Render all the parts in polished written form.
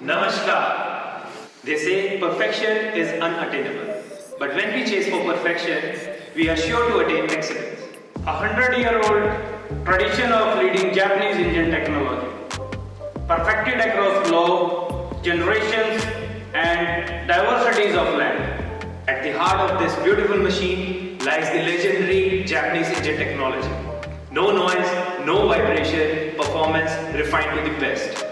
Namaskar. They say perfection is unattainable. But when we chase for perfection, we are sure to attain excellence. 100-year-old tradition of leading Japanese engine technology, perfected across globe, generations, and diversities of land. At the heart of this beautiful machine lies the legendary Japanese engine technology. No noise, no vibration, performance refined to the best.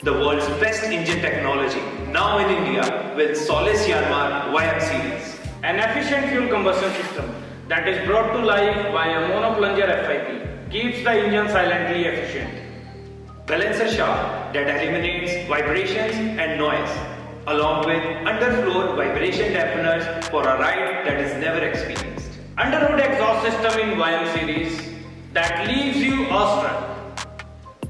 The world's best engine technology, now in India with Solis Yanmar YM series. An efficient fuel combustion system that is brought to life by a monoplunger FIP keeps the engine silently efficient. Balancer shaft that eliminates vibrations and noise, along with underfloor vibration dampeners for a ride that is never experienced. Underhood exhaust system in YM series that leaves you awestruck.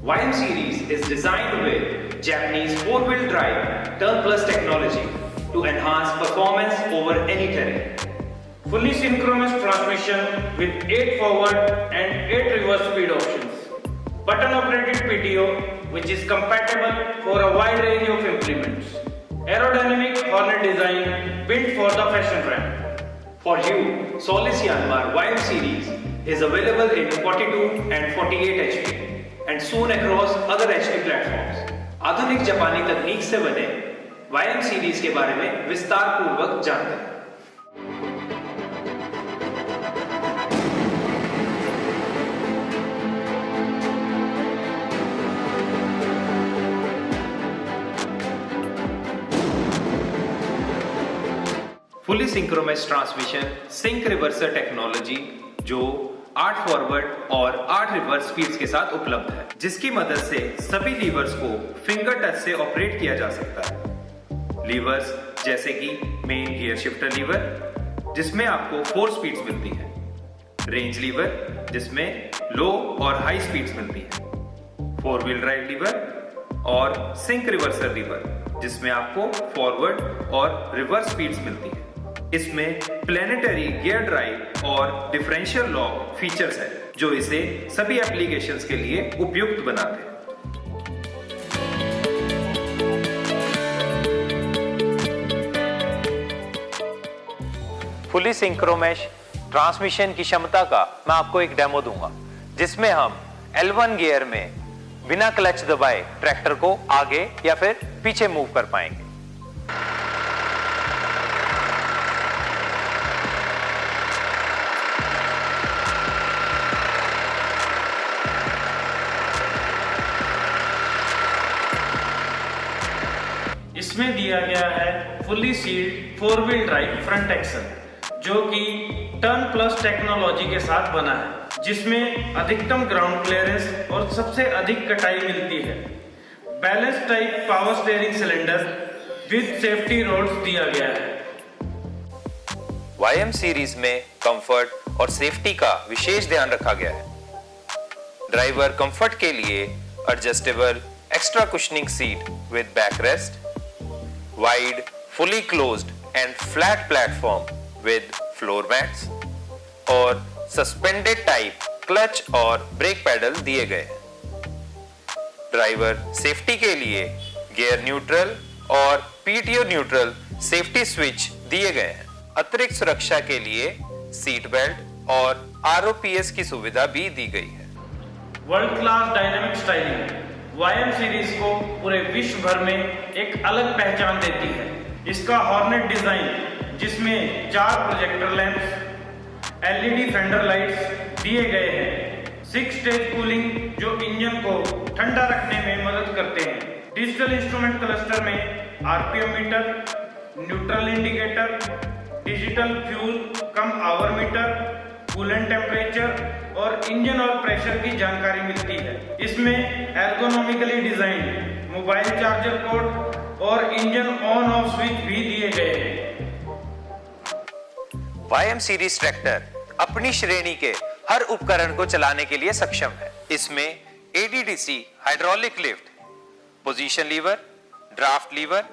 YM series is designed with Japanese 4-wheel drive turn plus technology to enhance performance over any terrain. Fully synchronous transmission with 8 forward and 8 reverse speed options. Button operated PTO which is compatible for a wide range of implements. Aerodynamic hornet design built for the fashion ramp. For you, Solis Yanmar YM series is available in 42 and 48 HP and soon across other HP platforms. आधुनिक जापानी तकनीक से बने YM series के बारे में विस्तार पूर्वक जानते हैं। Fully synchronised transmission sync reverser technology जो 8 फॉरवर्ड और 8 रिवर्स स्पीड्स के साथ उपलब्ध है, जिसकी मदद से सभी लीवर्स को फिंगर टच से ऑपरेट किया जा सकता है। लीवर्स जैसे कि मेन गियर शिफ्टर लीवर जिसमें आपको 4 स्पीड्स मिलती है, रेंज लीवर जिसमें लो और हाई स्पीड्स मिलती है, 4 व्हील ड्राइव लीवर और सिंक रिवर्सर लीवर जिसमें आपको फॉरवर्ड और रिवर्स स्पीड्स मिलती है। इसमें प्लेनेटरी गियर ड्राइव और डिफरेंशियल लॉक फीचर्स हैं जो इसे सभी एप्लीकेशंस के लिए उपयुक्त बनाते हैं। फुली सिंक्रोमेश ट्रांसमिशन की क्षमता का मैं आपको एक डेमो दूंगा जिसमें हम L1 गियर में बिना क्लच दबाए ट्रैक्टर को आगे या फिर पीछे मूव कर पाएंगे। इसमें दिया गया है fully sealed 4 wheel drive front axle जो कि टर्न प्लस टेक्नोलॉजी के साथ बना है, जिसमें अधिकतम ग्राउंड क्लियरेंस और सबसे अधिक कटाई मिलती है। Balance type power steering cylinder with safety rods दिया गया है। YM सीरीज में कंफर्ट और सेफ्टी का विशेष ध्यान रखा गया है। ड्राइवर कंफर्ट के लिए adjustable extra cushioning seat with back rest, wide, fully closed and flat platform with floor mats और suspended type clutch और brake pedal दिए गए हैं। ड्राइवर सेफ्टी के लिए गियर न्यूट्रल और PTO न्यूट्रल सेफ्टी स्विच दिए गए हैं। अतिरिक्त सुरक्षा के लिए सीट बेल्ट और ROPS की सुविधा भी दी गई है। World class dynamic styling YM series को पूरे विश्व भर में एक अलग पहचान देती है। इसका हॉर्नेट डिजाइन जिसमें 4 projector lamps, LED fender lights दिए गए हैं, 6 स्टेज कूलिंग जो इंजन को ठंडा रखने में मदद करते हैं, डिजिटल इंस्ट्रूमेंट क्लस्टर में RPM meter, neutral indicator, digital fuel cum hour meter, coolant temperature और इंजन और प्रेशर की जानकारी मिलती है। इसमें ergonomically design mobile charger port और इंजन ऑन ऑफ स्विच भी दिए गए हैं। YM सीरीज ट्रैक्टर अपनी श्रेणी के हर उपकरण को चलाने के लिए सक्षम है। इसमें ADDC hydraulic lift, position lever, draft lever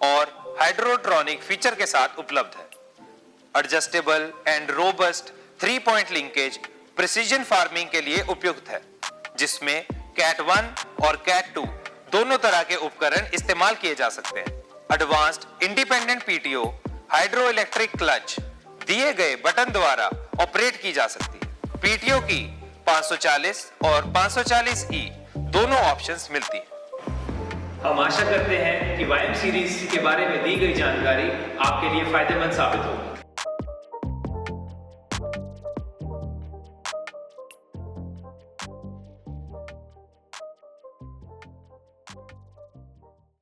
और हाइड्रोट्रॉनिक फीचर के साथ उपलब्ध है। Adjustable and robust 3-point linkage precision farming के लिए उपयुक्त है, जिसमें Cat 1 और Cat 2 दोनों तरह के उपकरण इस्तेमाल किए जा सकते हैं। Advanced independent PTO hydro electric clutch दिए गए बटन द्वारा ऑपरेट की जा सकती है। पीटीओ की 540 और 540E दोनों ऑप्शंस मिलती है। हम आशा करते हैं कि YM सीरीज के बारे में दी गई जानकारी आपके लिए फायदेमंद साबित होगी।